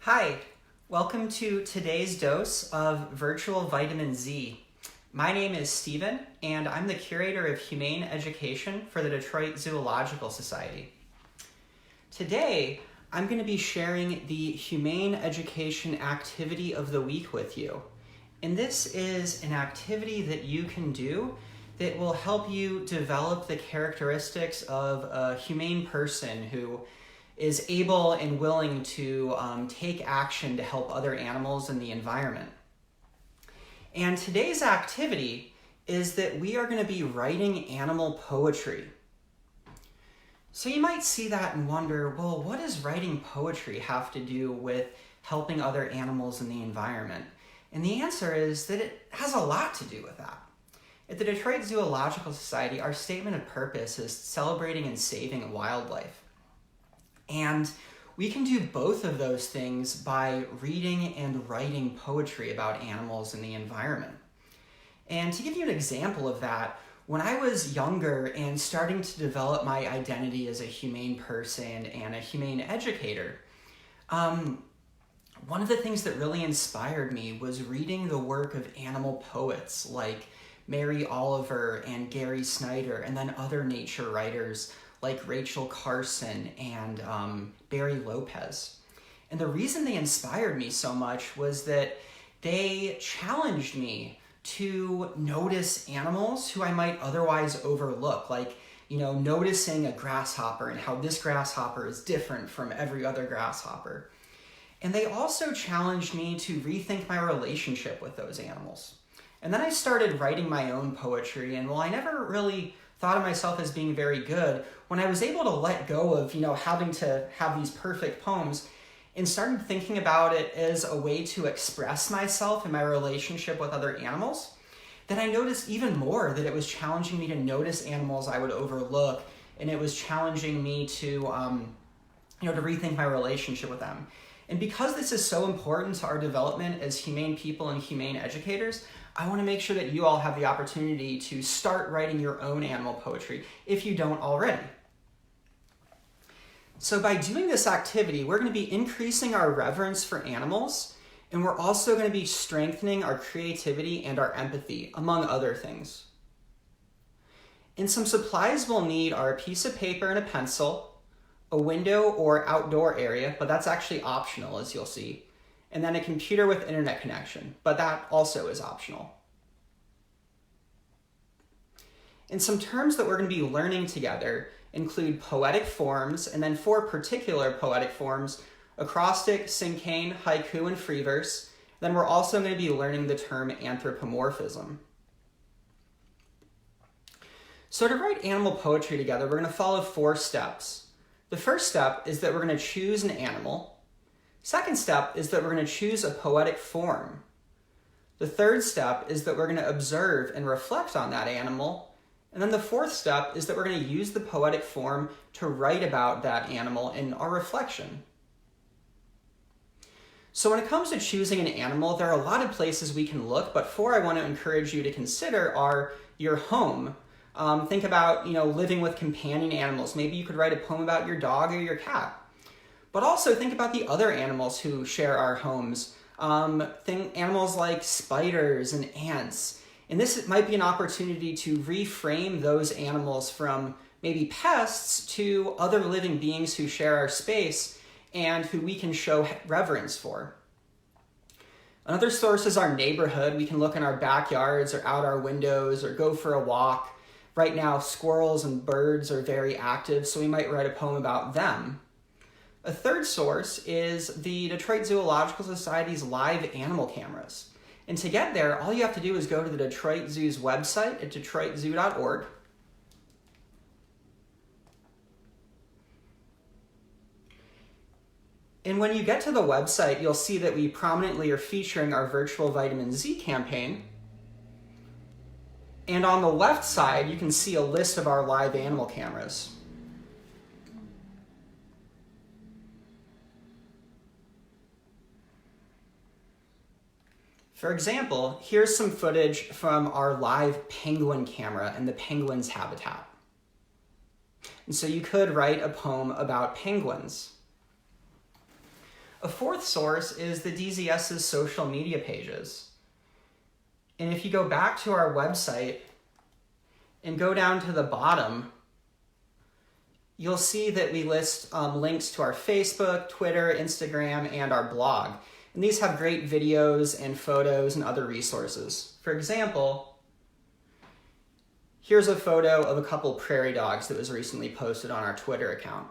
Hi, welcome to today's dose of virtual vitamin Z. My name is Steven, and I'm the curator of humane education for the Detroit Zoological Society. Today, I'm going to be sharing the humane education activity of the week with you. And this is an activity that you can do that will help you develop the characteristics of a humane person who is able and willing to take action to help other animals in the environment. And today's activity is that we are going to be writing animal poetry. So you might see that and wonder, well, what does writing poetry have to do with helping other animals in the environment? And the answer is that it has a lot to do with that. At the Detroit Zoological Society, our statement of purpose is celebrating and saving wildlife. And we can do both of those things by reading and writing poetry about animals and the environment. And to give you an example of that, when I was younger and starting to develop my identity as a humane person and a humane educator, one of the things that really inspired me was reading the work of animal poets like Mary Oliver and Gary Snyder, and then other nature writers like Rachel Carson and Barry Lopez. And the reason they inspired me so much was that they challenged me to notice animals who I might otherwise overlook, like, noticing a grasshopper and how this grasshopper is different from every other grasshopper. And they also challenged me to rethink my relationship with those animals. And then I started writing my own poetry, and while I never really thought of myself as being very good, when I was able to let go of, having to have these perfect poems and started thinking about it as a way to express myself in my relationship with other animals, then I noticed even more that it was challenging me to notice animals I would overlook, and it was challenging me to, to rethink my relationship with them. And because this is so important to our development as humane people and humane educators, I want to make sure that you all have the opportunity to start writing your own animal poetry if you don't already. So by doing this activity, we're going to be increasing our reverence for animals, and we're also going to be strengthening our creativity and our empathy, among other things. And some supplies we'll need are a piece of paper and a pencil, a window or outdoor area, but that's actually optional, as you'll see, and then a computer with internet connection, but that also is optional. And some terms that we're going to be learning together include poetic forms, and then 4 particular poetic forms: acrostic, cinquain, haiku, and free verse. Then we're also going to be learning the term anthropomorphism. So to write animal poetry together, we're going to follow 4 steps. The first step is that we're going to choose an animal. Second step is that we're going to choose a poetic form. The third step is that we're going to observe and reflect on that animal. And then the fourth step is that we're going to use the poetic form to write about that animal in our reflection. So when it comes to choosing an animal, there are a lot of places we can look, but 4 I want to encourage you to consider are your home. Think about, living with companion animals. Maybe you could write a poem about your dog or your cat. But also think about the other animals who share our homes. Animals like spiders and ants. And this might be an opportunity to reframe those animals from maybe pests to other living beings who share our space and who we can show reverence for. Another source is our neighborhood. We can look in our backyards or out our windows or go for a walk. Right now, squirrels and birds are very active, so we might write a poem about them. A third source is the Detroit Zoological Society's live animal cameras. And to get there, all you have to do is go to the Detroit Zoo's website at detroitzoo.org. And when you get to the website, you'll see that we prominently are featuring our virtual vitamin Z campaign. And on the left side, you can see a list of our live animal cameras. For example, here's some footage from our live penguin camera in the penguin's habitat. And so you could write a poem about penguins. A fourth source is the DZS's social media pages. And if you go back to our website and go down to the bottom, you'll see that we list links to our Facebook, Twitter, Instagram, and our blog. And these have great videos and photos and other resources. For example, here's a photo of a couple prairie dogs that was recently posted on our Twitter account.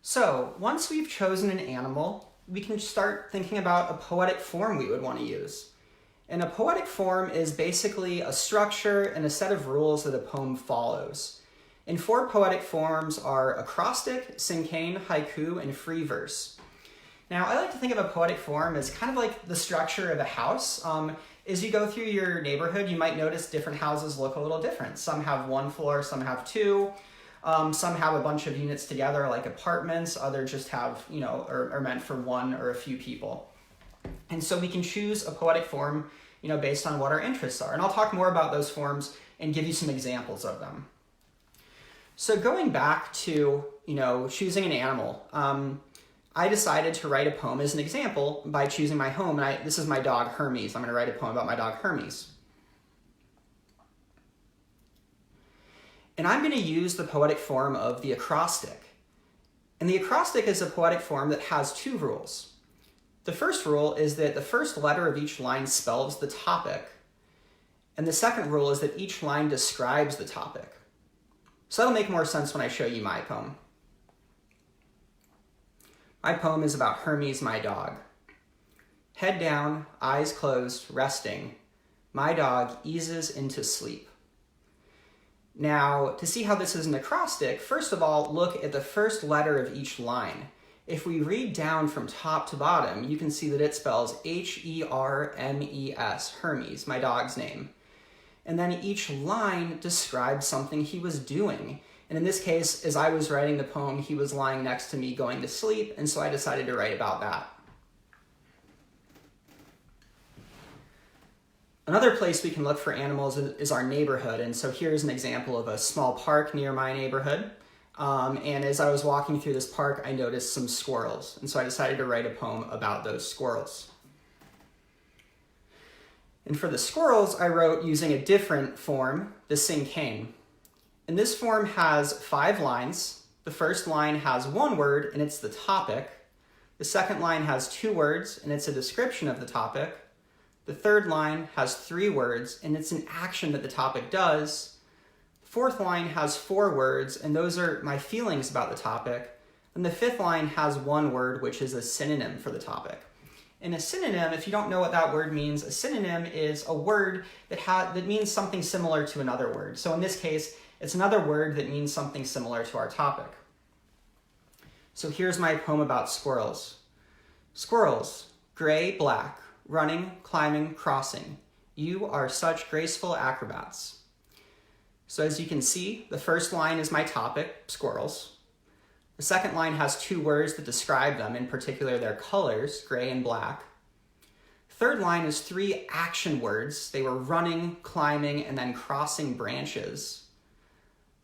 So once we've chosen an animal, we can start thinking about a poetic form we would want to use. And a poetic form is basically a structure and a set of rules that a poem follows. And 4 poetic forms are acrostic, cinquain, haiku, and free verse. Now, I like to think of a poetic form as kind of like the structure of a house. As you go through your neighborhood, you might notice different houses look a little different. Some have 1 floor, some have 2. Some have a bunch of units together like apartments, others just have, are meant for 1 or a few people. And so we can choose a poetic form, based on what our interests are. And I'll talk more about those forms and give you some examples of them. So going back to, choosing an animal, I decided to write a poem as an example by choosing my home. And this is my dog, Hermes. I'm going to write a poem about my dog, Hermes. And I'm going to use the poetic form of the acrostic. And the acrostic is a poetic form that has 2 rules. The first rule is that the first letter of each line spells the topic. And the second rule is that each line describes the topic. So that'll make more sense when I show you my poem. My poem is about Hermes, my dog. Head down, eyes closed, resting. My dog eases into sleep. Now, to see how this is an acrostic, first of all, look at the first letter of each line. If we read down from top to bottom, you can see that it spells Hermes, Hermes, my dog's name. And then each line describes something he was doing. And in this case, as I was writing the poem, he was lying next to me going to sleep, and so I decided to write about that. Another place we can look for animals is our neighborhood, and so here's an example of a small park near my neighborhood. And as I was walking through this park, I noticed some squirrels, and so I decided to write a poem about those squirrels. And for the squirrels, I wrote using a different form, the cinquain. And this form has 5 lines. The first line has 1 word, and it's the topic. The second line has 2 words, and it's a description of the topic. The third line has 3 words, and it's an action that the topic does. The fourth line has 4 words, and those are my feelings about the topic. And the fifth line has 1 word, which is a synonym for the topic. And a synonym, if you don't know what that word means, a synonym is a word that means something similar to another word. So in this case, it's another word that means something similar to our topic. So here's my poem about squirrels. Squirrels, gray, black, running, climbing, crossing. You are such graceful acrobats. So as you can see, the first line is my topic, squirrels. The second line has 2 words that describe them, in particular their colors, gray and black. Third line is 3 action words. They were running, climbing, and then crossing branches.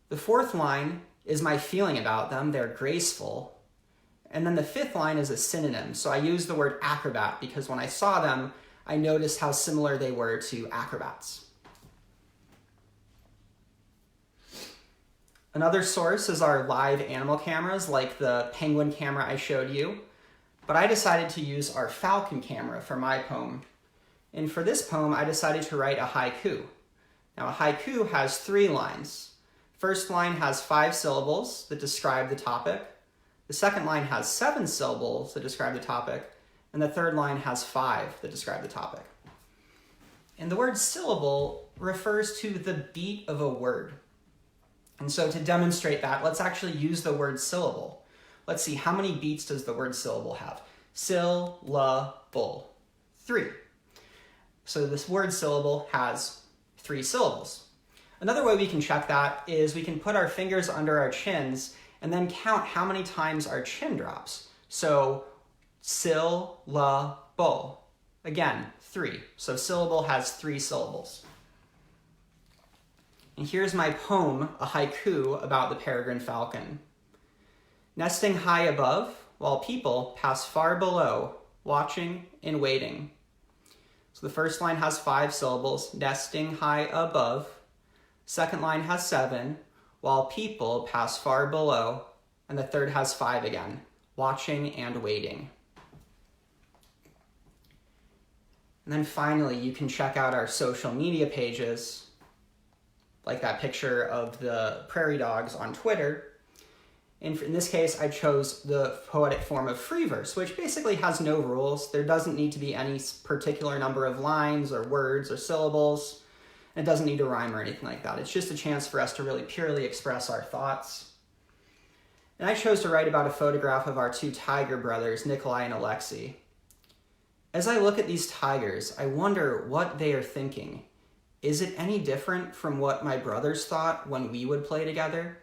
The fourth line is my feeling about them. They're graceful. And then the fifth line is a synonym. So I use the word acrobat because when I saw them, I noticed how similar they were to acrobats. Another source is our live animal cameras, like the penguin camera I showed you. But I decided to use our falcon camera for my poem. And for this poem, I decided to write a haiku. Now, a haiku has 3 lines. First line has 5 syllables that describe the topic. The second line has 7 syllables that describe the topic. And the third line has 5 that describe the topic. And the word syllable refers to the beat of a word. And so to demonstrate that, let's actually use the word syllable. Let's see, how many beats does the word syllable have? Syllable. 3. So this word syllable has 3 syllables. Another way we can check that is we can put our fingers under our chins and then count how many times our chin drops. So syllable. Again, 3. So syllable has 3 syllables. And here's my poem, a haiku about the peregrine falcon. Nesting high above, while people pass far below, watching and waiting. So the first line has 5 syllables, nesting high above. Second line has 7, while people pass far below. And the third has 5 again, watching and waiting. And then finally, you can check out our social media pages, like that picture of the prairie dogs on Twitter. And in this case, I chose the poetic form of free verse, which basically has no rules. There doesn't need to be any particular number of lines or words or syllables. It doesn't need to rhyme or anything like that. It's just a chance for us to really purely express our thoughts. And I chose to write about a photograph of our 2 tiger brothers, Nikolai and Alexei. As I look at these tigers, I wonder what they are thinking. Is it any different from what my brothers thought when we would play together?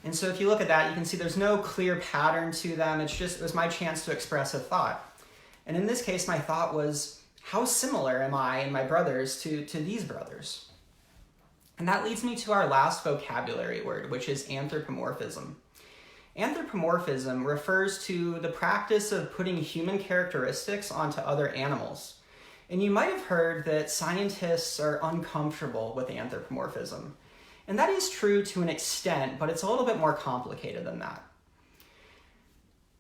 And so if you look at that, you can see there's no clear pattern to them. It was my chance to express a thought. And in this case, my thought was, how similar am I and my brothers to these brothers? And that leads me to our last vocabulary word, which is anthropomorphism. Anthropomorphism refers to the practice of putting human characteristics onto other animals. And you might have heard that scientists are uncomfortable with anthropomorphism. And that is true to an extent, but it's a little bit more complicated than that.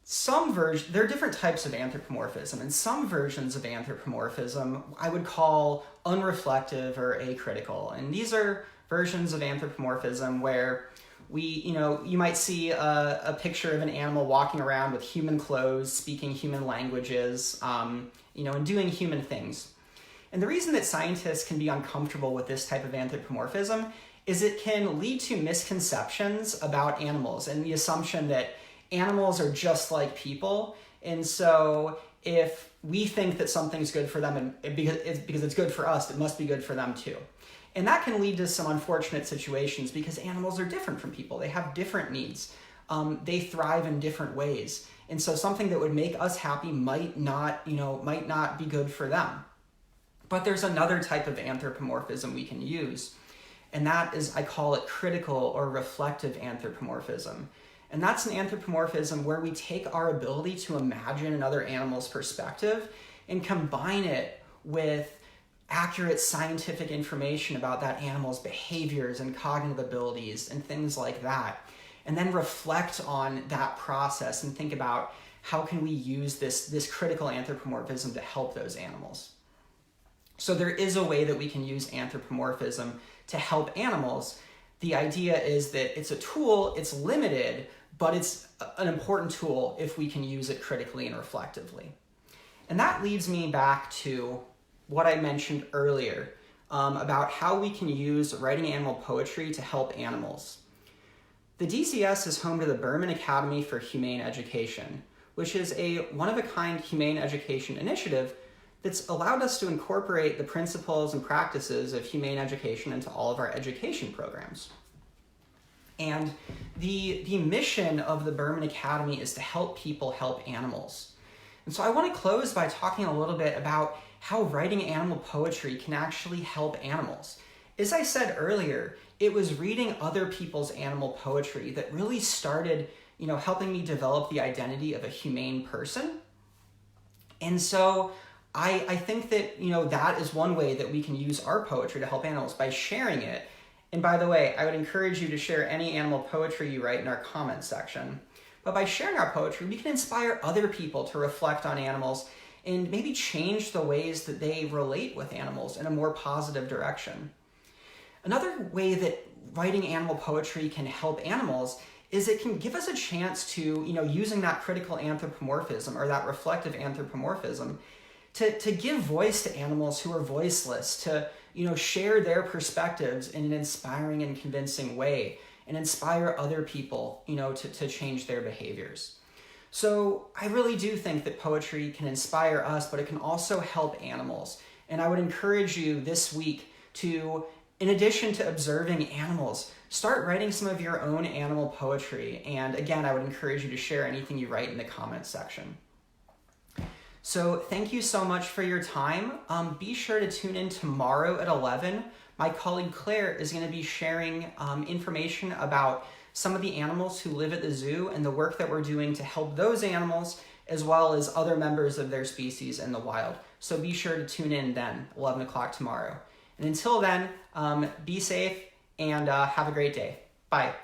There are different types of anthropomorphism, and some versions of anthropomorphism I would call unreflective or acritical. And these are versions of anthropomorphism where you might see a picture of an animal walking around with human clothes, speaking human languages, and doing human things. And the reason that scientists can be uncomfortable with this type of anthropomorphism is it can lead to misconceptions about animals and the assumption that animals are just like people. And so if we think that something's good for them and because it's good for us, it must be good for them too. And that can lead to some unfortunate situations because animals are different from people. They have different needs. They thrive in different ways. And so something that would make us happy might not be good for them. But there's another type of anthropomorphism we can use. And that is, I call it critical or reflective anthropomorphism. And that's an anthropomorphism where we take our ability to imagine another animal's perspective and combine it with accurate scientific information about that animal's behaviors and cognitive abilities and things like that. And then reflect on that process and think about how can we use this critical anthropomorphism to help those animals. So there is a way that we can use anthropomorphism to help animals. The idea is that it's a tool, it's limited, but it's an important tool if we can use it critically and reflectively. And that leads me back to what I mentioned earlier about how we can use writing animal poetry to help animals. The DZS is home to the Berman Academy for Humane Education, which is a one-of-a-kind humane education initiative that's allowed us to incorporate the principles and practices of humane education into all of our education programs. And the mission of the Berman Academy is to help people help animals. And so I want to close by talking a little bit about how writing animal poetry can actually help animals. As I said earlier, it was reading other people's animal poetry that really started, helping me develop the identity of a humane person. And so I think that, that is one way that we can use our poetry to help animals by sharing it. And by the way, I would encourage you to share any animal poetry you write in our comments section. But by sharing our poetry, we can inspire other people to reflect on animals and maybe change the ways that they relate with animals in a more positive direction. Another way that writing animal poetry can help animals is it can give us a chance to, using that critical anthropomorphism or that reflective anthropomorphism, to give voice to animals who are voiceless, to share their perspectives in an inspiring and convincing way and inspire other people, to change their behaviors. So I really do think that poetry can inspire us, but it can also help animals. And I would encourage you this week to, in addition to observing animals, start writing some of your own animal poetry. And again, I would encourage you to share anything you write in the comments section. So thank you so much for your time. Be sure to tune in tomorrow at 11 my colleague Claire is going to be sharing information about some of the animals who live at the zoo and the work that we're doing to help those animals, as well as other members of their species in the wild. So be sure to tune in then, 11 o'clock tomorrow. And until then, be safe and have a great day. Bye.